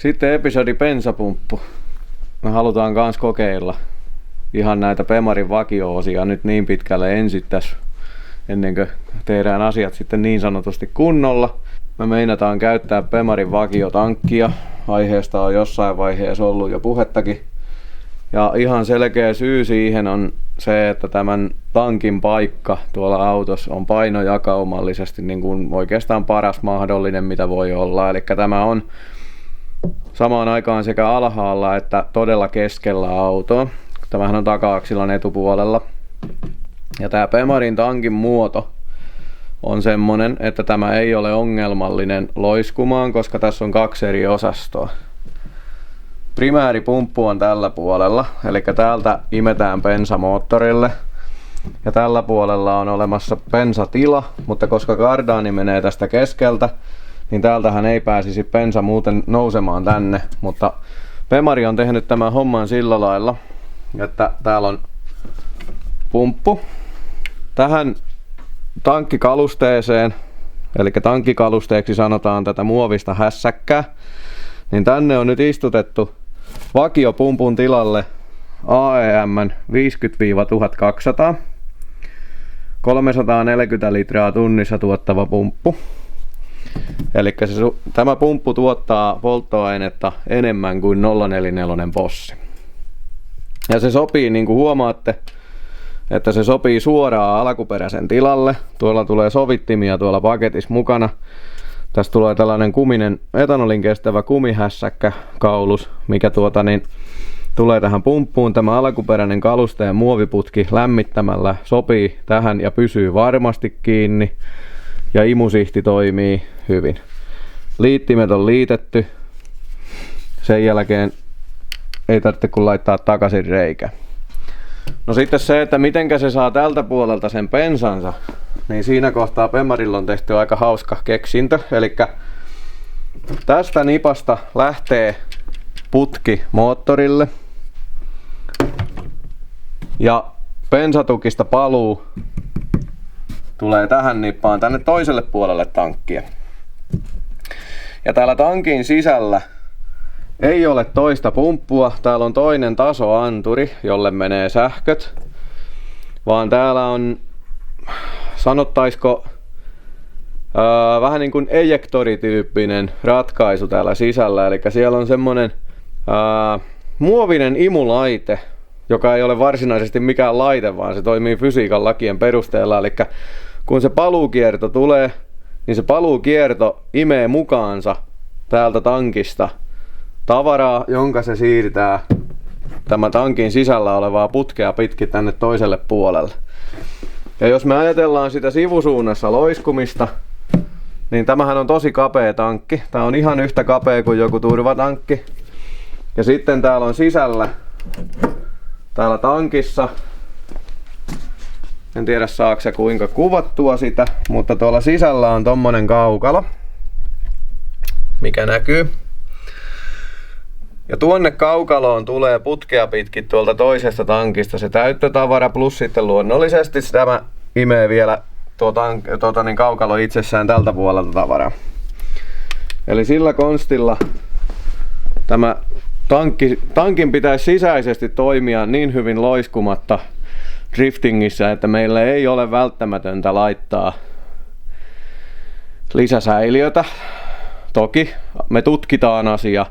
Sitten episodi bensapumppu. Me halutaan kans kokeilla ihan näitä Bemarin vakio-osia nyt niin pitkälle ensin tässä, ennen kuin tehdään asiat sitten niin sanotusti kunnolla. Me meinataan käyttää Bemarin vakiotankkia. Aiheesta on jossain vaiheessa ollut jo puhettakin. Ja ihan selkeä syy siihen on se, että tämän tankin paikka tuolla autossa on painojakaumallisesti niin kuin oikeastaan paras mahdollinen mitä voi olla. Eli tämä on samaan aikaan sekä alhaalla että todella keskellä autoa. Tämähän on taka-aksilon etupuolella. Ja tämä Bemarin tankin muoto on semmonen, että tämä ei ole ongelmallinen loiskumaan, koska tässä on kaksi eri osastoa. Primääripumppu on tällä puolella, eli täältä imetään bensa moottorille. Ja tällä puolella on olemassa bensatila, mutta koska kardaani menee tästä keskeltä, niin täältähän ei pääsisi bensa muuten nousemaan tänne. Mutta Bemari on tehnyt tämän homman sillä lailla, että täällä on pumppu. Tähän tankkikalusteeseen, eli tankkikalusteeksi sanotaan tätä muovista hässäkkää, niin tänne on nyt istutettu vakiopumpun tilalle AEM 50-1200, 340 litraa tunnissa tuottava pumppu. Eli tämä pumppu tuottaa polttoainetta enemmän kuin 044 Bossi. Ja se sopii, niin kuin huomaatte, että se sopii suoraan alkuperäisen tilalle. Tuolla tulee sovittimia tuolla paketissa mukana. Tästä tulee tällainen kuminen etanolin kestävä kumihässäkkä kaulus, mikä tulee tähän pumppuun. Tämä alkuperäinen kalusteen muoviputki lämmittämällä sopii tähän ja pysyy varmasti kiinni. Ja imusihti toimii hyvin. Liittimet on liitetty. Sen jälkeen ei tarvitse kun laittaa takaisin reikä. No sitten se, että mitenkä se saa tältä puolelta sen bensansa, niin siinä kohtaa Bemarilla on tehty aika hauska keksintö. Eli tästä nipasta lähtee putki moottorille ja bensatukista paluu tulee tähän nippaan tänne toiselle puolelle tankkia. Ja täällä tankin sisällä ei ole toista pumppua, täällä on toinen tasoanturi, jolle menee sähköt, vaan täällä on, sanottaisiko, vähän niin kuin ejektorityyppinen ratkaisu täällä sisällä. Eli siellä on semmonen muovinen imulaite, joka ei ole varsinaisesti mikään laite, vaan se toimii fysiikan lakien perusteella. Eli kun se paluukierto tulee, niin se paluukierto imee mukaansa täältä tankista tavaraa, jonka se siirtää tämän tankin sisällä olevaa putkea pitkin tänne toiselle puolelle. Ja jos me ajatellaan sitä sivusuunnassa loiskumista, niin tämähän on tosi kapea tankki. Tää on ihan yhtä kapea kuin joku turvatankki. Ja sitten täällä on sisällä, täällä tankissa, en tiedä saako se kuinka kuvattua sitä, mutta tuolla sisällä on tommonen kaukalo, mikä näkyy. Ja tuonne kaukaloon tulee putkea pitkin tuolta toisesta tankista se täyttötavara, plus sitten luonnollisesti tämä imee vielä kaukalo itsessään tältä puolelta tavaraa. Eli sillä konstilla tämä tankin pitäisi sisäisesti toimia niin hyvin loiskumatta driftingissä, että meillä ei ole välttämätöntä laittaa lisäsäiliötä. Toki me tutkitaan asia.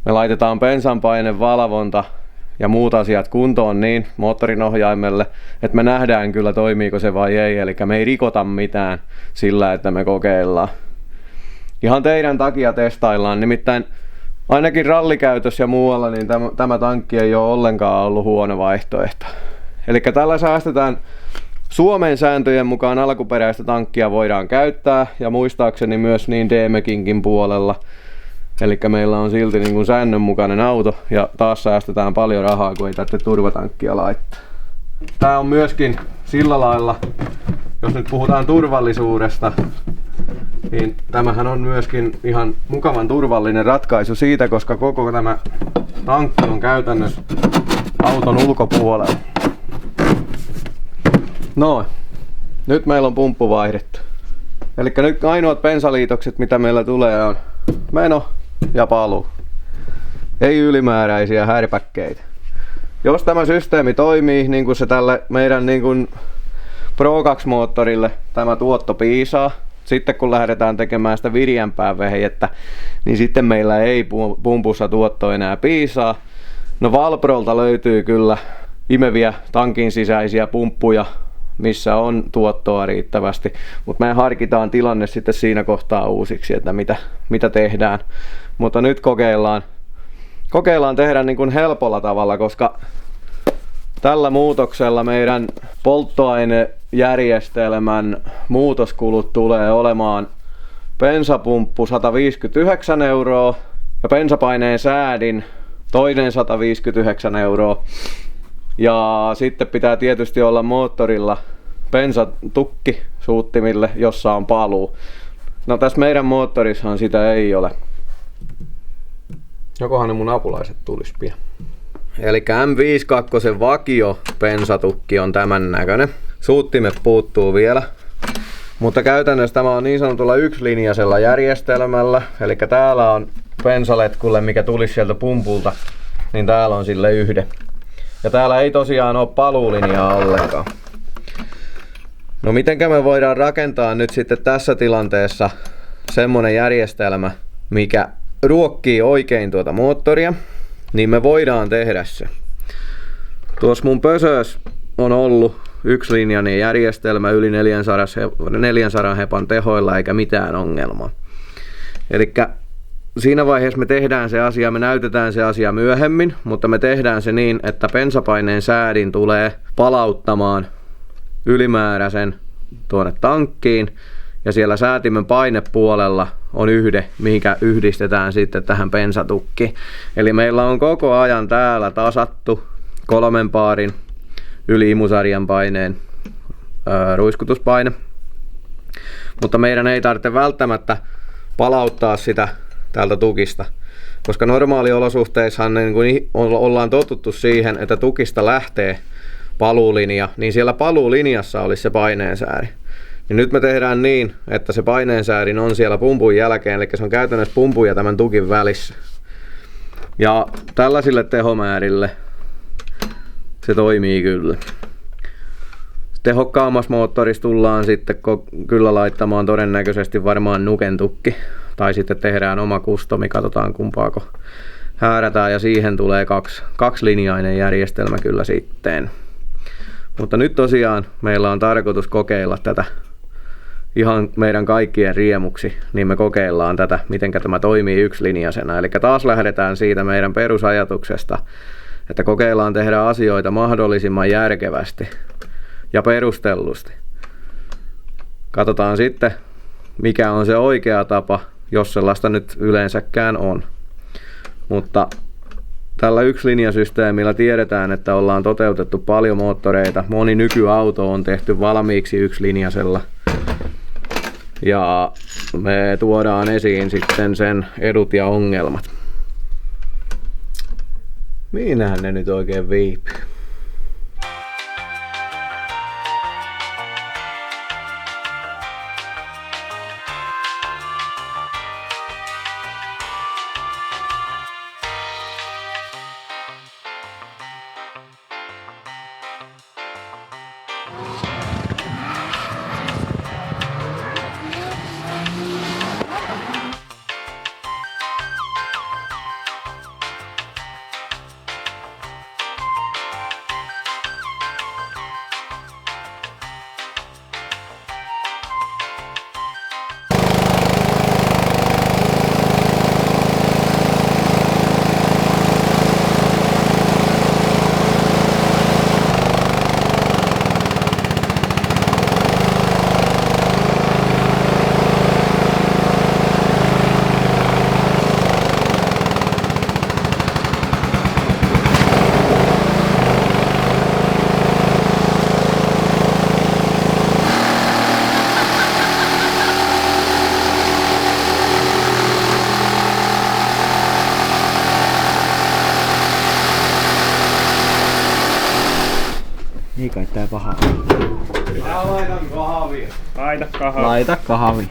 Me laitetaan bensanpainevalvonta ja muut asiat kuntoon niin moottorin ohjaimelle, että me nähdään kyllä toimiiko se vai ei. Eli me ei rikota mitään sillä, että me kokeillaan. Ihan teidän takia testaillaan. Nimittäin ainakin rallikäytössä ja muualla niin tämä tankki ei ole ollenkaan ollut huono vaihtoehto. Eli tällä säästetään Suomen sääntöjen mukaan alkuperäistä tankkia voidaan käyttää ja muistaakseni myös niin DMEkinkin puolella. Eli meillä on silti niin kuin säännönmukainen auto ja taas säästetään paljon rahaa, kun ei tarvitse turvatankkia laittaa. Tää on myöskin sillä lailla, jos nyt puhutaan turvallisuudesta, niin tämähän on myöskin ihan mukavan turvallinen ratkaisu siitä, koska koko tämä tankki on käytännössä auton ulkopuolella. No, nyt meillä on pumppu vaihdettu. Eli nyt ainoat bensaliitokset mitä meillä tulee on meno ja paluu. Ei ylimääräisiä härpäkkeitä. Jos tämä systeemi toimii niin kuin se tälle meidän niin kuin Pro 2 moottorille tämä tuotto piisaa, sitten kun lähdetään tekemään sitä virjempää vehjettä, niin sitten meillä ei pumpussa tuotto enää piisaa. No Valprolta löytyy kyllä imeviä tankin sisäisiä pumppuja, missä on tuottoa riittävästi, mutta me harkitaan tilanne sitten siinä kohtaa uusiksi, että mitä tehdään. Mutta nyt kokeillaan tehdä niin kuin helpolla tavalla, koska tällä muutoksella meidän polttoainejärjestelmän muutoskulut tulee olemaan bensapumppu 159 € ja bensapaineen säädin toinen 159 €. Ja sitten pitää tietysti olla moottorilla bensatukki suuttimille, jossa on paluu. No tässä meidän moottorissahan sitä ei ole. Jokohan ne mun apulaiset tulis pian. Eli M52 vakio bensatukki on tämän näköinen. Suuttimet puuttuu vielä. Mutta käytännössä tämä on niin sanotulla yksilinjaisella järjestelmällä. Eli täällä on bensaletkulle, mikä tulisi sieltä pumpulta, niin täällä on sille yhden. Ja täällä ei tosiaan ole paluulinjaa ollenkaan. No mitenkä me voidaan rakentaa nyt sitten tässä tilanteessa semmonen järjestelmä, mikä ruokkii oikein tuota moottoria, niin me voidaan tehdä se. Tuossa mun pösös on ollut yksilinjainen järjestelmä yli 400 hepan tehoilla eikä mitään ongelmaa. Elikkä siinä vaiheessa me tehdään se asia, me näytetään se asia myöhemmin, mutta me tehdään se niin, että bensapaineen säädin tulee palauttamaan ylimääräisen tuonne tankkiin ja siellä säätimen painepuolella on yhde, mihinkä yhdistetään sitten tähän bensatukkiin. Eli meillä on koko ajan täällä tasattu 3 paarin yli imusarjan paineen ruiskutuspaine, mutta meidän ei tarvitse välttämättä palauttaa sitä täältä tukista, koska normaaliolosuhteissahan niin kun ollaan totuttu siihen, että tukista lähtee paluulinja, niin siellä paluulinjassa olisi se paineensääri. Ja nyt me tehdään niin, että se paineensäärin on siellä pumpun jälkeen, eli se on käytännössä pumpun ja tämän tukin välissä. Ja tällaisille tehomäärille se toimii kyllä. Tehokkaammassa moottorissa tullaan sitten kyllä laittamaan todennäköisesti varmaan nuken tukki. Tai sitten tehdään oma kustomi, katsotaan kumpaako häärätään ja siihen tulee kaksilinjainen järjestelmä kyllä sitten. Mutta nyt tosiaan meillä on tarkoitus kokeilla tätä ihan meidän kaikkien riemuksi, niin me kokeillaan tätä, miten tämä toimii yksilinjaisena. Eli taas lähdetään siitä meidän perusajatuksesta, että kokeillaan tehdä asioita mahdollisimman järkevästi ja perustellusti. Katsotaan sitten, mikä on se oikea tapa, jos sellaista nyt yleensäkään on. Mutta tällä yksilinjasysteemillä tiedetään, että ollaan toteutettu paljon moottoreita. Moni nykyauto on tehty valmiiksi yksilinjaisella. Ja me tuodaan esiin sitten sen edut ja ongelmat. Miinähän ne nyt oikein viipyy? Niin kai tää paha. Mä laitan kahvia. Laita kahvia.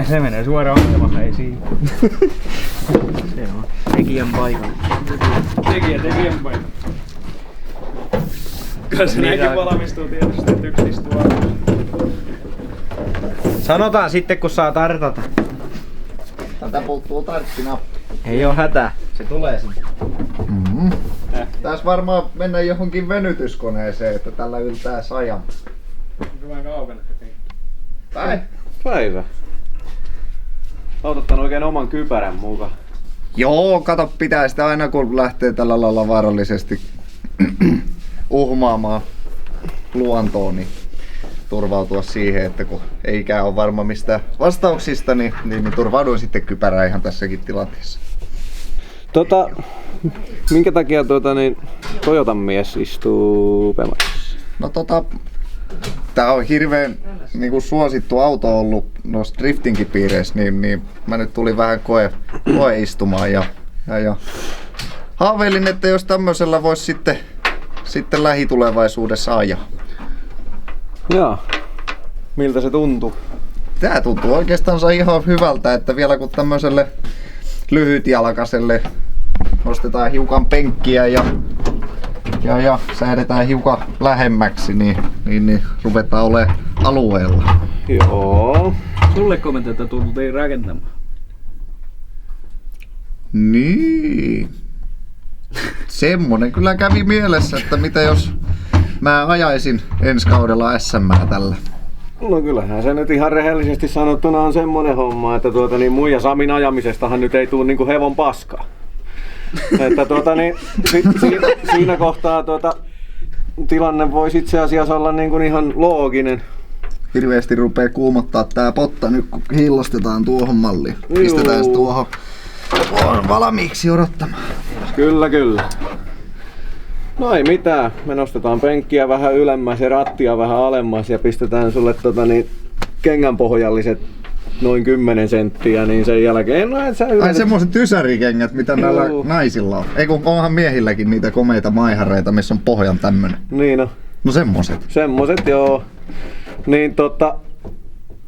Se menee suoraan ohjelmaan esiin. Se on tekijän paikalla. Tekijän paikalla. Kyllä se näinkin valmistuu tietysti, että yksi istuu alussa. Sanotaan sitten kun saa tartata. Tältä puuttuu tarttinappi. Ei oo hätää, se tulee sinne. Tässä varmaan mennä johonkin venytyskoneeseen, että tällä yltää sajan. Hyvän kaukana. Päivä. Oot ottanut oikein oman kypärän mukaan. Joo, kato, pitää sitä aina kun lähtee tällä lailla vaarallisesti uhmaamaan luontoon, niin turvautua siihen, että kun eikä ole varma mistä vastauksista, niin turvauduin sitten kypärään ihan tässäkin tilanteessa. Minkä takia Toyotan mies istuu Pemarissa? No tää on hirveän niinku suosittu auto ollut noissa driftingin piireissä, niin mä nyt tulin vähän koeistumaan ja haaveilin, että jos tämmöisellä voisi sitten lähitulevaisuudessa ajaa. Joo. Miltä se tuntuu? Tää tuntuu oikeastaan ihan hyvältä, että vielä kun tämmöiselle lyhytjalkaiselle nostetaan hiukan penkkiä ja säädetään hiukan lähemmäksi, niin ruvetaan olemaan alueella. Joo. Sulle kommentoita tultiin rakentamaan. Niin. Semmonen kyllä kävi mielessä, että mitä jos mä ajaisin ensi kaudella SM:ää tällä. No kyllähän se nyt ihan rehellisesti sanottuna on semmonen homma, että mun ja Samin ajamisestahan nyt ei tuu niinku hevon paskaa. Että siinä kohtaa tilanne voisi itse asiassa olla niinku ihan looginen. Hirveästi rupee kuumottaa tää potta nyt kun hillostetaan tuohon malliin. Pistetään se tuohon valmiiksi odottamaan. Kyllä. No ei mitään. Me nostetaan penkkiä vähän ylemmäs ja rattia vähän alemmas ja pistetään sulle kengänpohjalliset noin 10 senttiä, niin sen jälkeen... Ai semmoiset ysärikengät, mitä näillä naisilla on. Ei kun onhan miehilläkin niitä komeita maihareita, missä on pohjan tämmönen. Niin on. No semmoset. Semmoset joo. Niin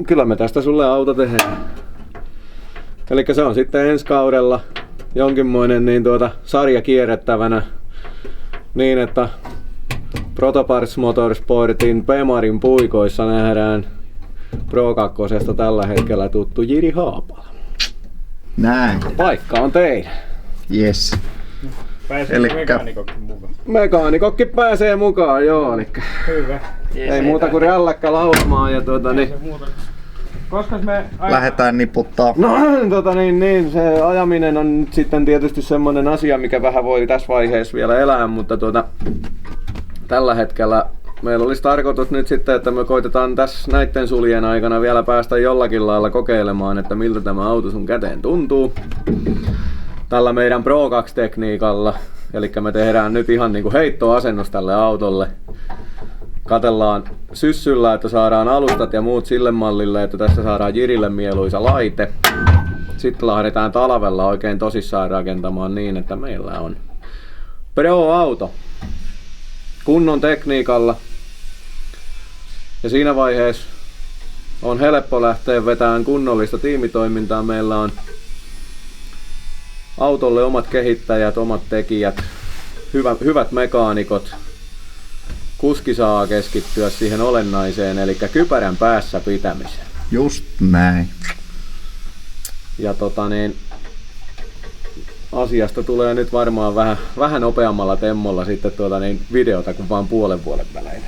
kyllä me tästä sulle auto tehdään. Elikkä se on sitten ensi kaudella jonkinmoinen sarja kierrettävänä niin, että Protoparts Motorsportin Pemarin puikoissa nähdään Pro 2 tällä hetkellä tuttu Jiri Haapala. Näin. Paikka on teidän. Yes. Pääsee mekaanikokki mukaan. Mekaanikokki pääsee mukaan, joo. Elikkä Hyvä. ei muuta kuin rälläkkä laulamaan ja Koska me lähdetään niputtaa. No se ajaminen on nyt sitten tietysti semmonen asia, mikä vähän voi tässä vaiheessa vielä elää, mutta tällä hetkellä meillä olisi tarkoitus nyt sitten, että me koitetaan tässä näitten suljen aikana vielä päästä jollakin lailla kokeilemaan, että miltä tämä auto sun käteen tuntuu. Tällä meidän Pro 2 tekniikalla, eli me tehdään nyt ihan niinku heittoasennus tälle autolle. Katellaan syssyllä, että saadaan alustat ja muut sille mallille, että tässä saadaan Jirille mieluisa laite. Sitten lähdetään talvella oikein tosissaan rakentamaan niin, että meillä on Pro-auto kunnon tekniikalla. Ja siinä vaiheessa on helppo lähteä vetämään kunnollista tiimitoimintaa. Meillä on autolle omat kehittäjät, omat tekijät, hyvät mekaanikot. Kuski saa keskittyä siihen olennaiseen, eli kypärän päässä pitämiseen. Just näin. Ja asiasta tulee nyt varmaan vähän nopeammalla temmolla sitten videota kuin vaan puolen vuoden välein.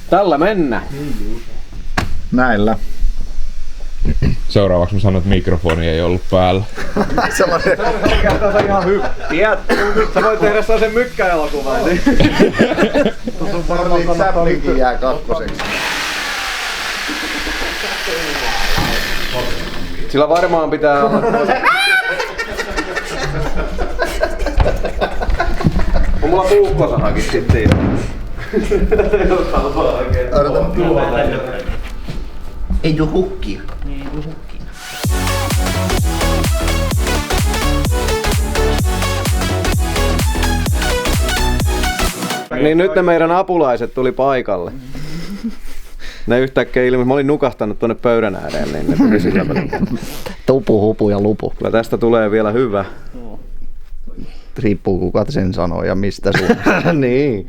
Tällä mennään. Näillä. Seuraavaksi mä sanon, että mikrofoni ei ollut päällä. Sellainen. Tässä on ihan hyppiä. Sä voit tehdä sellaisen mykkäelokuvan. Tuossa on varmaan Chaplinkin jää kakkoseksi. Sillä varmaan pitää olla... On mulla puukkosanakin sitten. Ei tuu hukkia. Niin nyt ne meidän apulaiset tuli paikalle. Ne yhtäkkiä ilmi, mä olin nukahtanut tuonne pöydän ääreen, niin ne tuli sillä välillä. Tupu, hupu ja lupu. Kyllä tästä tulee vielä hyvä. Riippuu kuka sen sanoo ja mistä suunnasta. Niin.